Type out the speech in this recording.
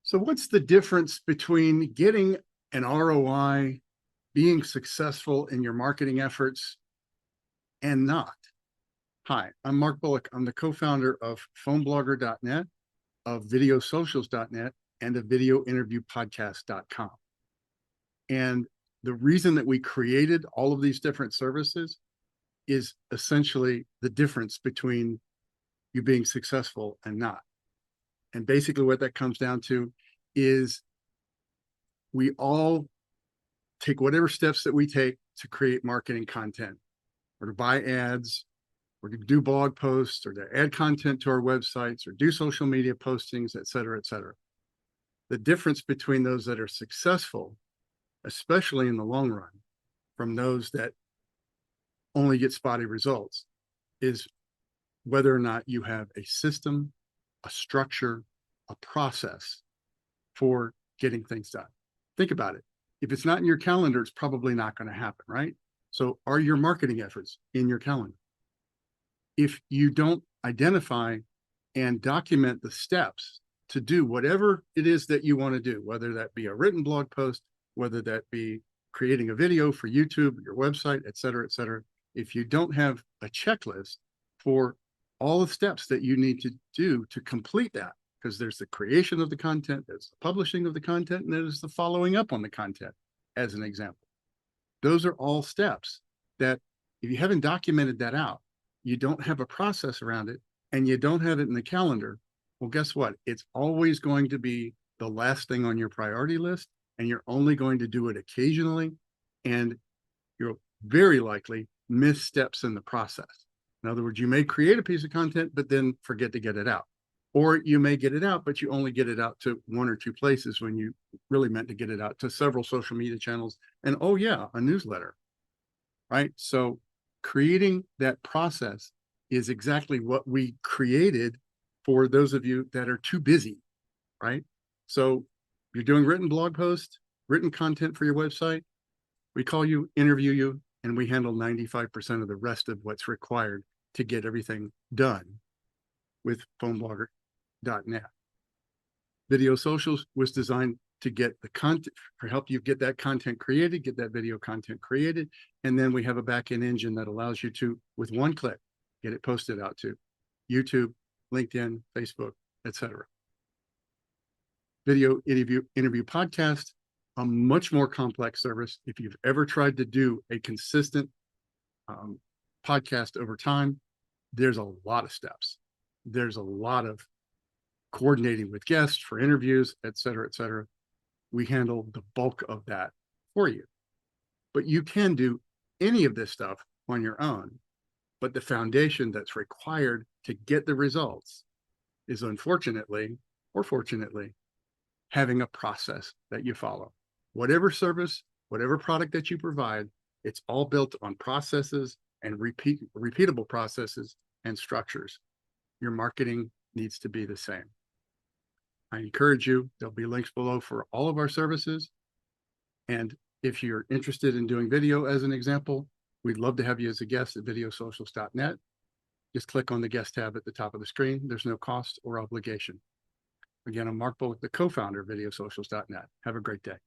So what's the difference between getting an ROI, being successful in your marketing efforts, and not? Hi, I'm Mark Bullock. I'm the co-founder of phoneblogger.net, of Videosocials.net, and of videointerviewpodcast.com. And the reason that we created all of these different services is essentially the difference between you being successful and not. And basically what that comes down to is we all take whatever steps that we take to create marketing content or to buy ads or to do blog posts or to add content to our websites or do social media postings, et cetera, et cetera. The difference between those that are successful, especially in the long run, from those that only get spotty results is whether or not you have a system, a structure, a process for getting things done. Think about it. If it's not in your calendar, it's probably not going to happen, right? So are your marketing efforts in your calendar? If you don't identify and document the steps to do whatever it is that you want to do, whether that be a written blog post, whether that be creating a video for YouTube, your website, et cetera, if you don't have a checklist for all the steps that you need to do to complete that, because there's the creation of the content, there's the publishing of the content, and there's the following up on the content, as an example. Those are all steps that if you haven't documented that out, you don't have a process around it, and you don't have it in the calendar, well, guess what? It's always going to be the last thing on your priority list, and you're only going to do it occasionally, and you'll very likely miss steps in the process. In other words, you may create a piece of content, but then forget to get it out. Or you may get it out, but you only get it out to one or two places when you really meant to get it out to several social media channels. And oh yeah, a newsletter, right? So creating that process is exactly what we created for those of you that are too busy, right? So you're doing written blog posts, written content for your website. We call you, interview you, and we handle 95% of the rest of what's required to get everything done with phoneblogger.net. Videosocials was designed to get the content, or help you get that content created, get that video content created, and then we have a back-end engine that allows you to, with one click, get it posted out to YouTube, LinkedIn, Facebook, etc. Video interview podcast, a much more complex service. If you've ever tried to do a consistent podcast over time, there's a lot of steps. There's a lot of coordinating with guests for interviews, et cetera, et cetera. We handle the bulk of that for you. But you can do any of this stuff on your own. But the foundation that's required to get the results is, unfortunately or fortunately, having a process that you follow. Whatever service, whatever product that you provide, it's all built on processes and repeatable processes and structures. Your marketing needs to be the same. I encourage you, there'll be links below for all of our services. And if you're interested in doing video as an example, we'd love to have you as a guest at videosocials.net. Just click on the guest tab at the top of the screen. There's no cost or obligation. Again, I'm Mark Bullock, the co-founder of Videosocials.net. Have a great day.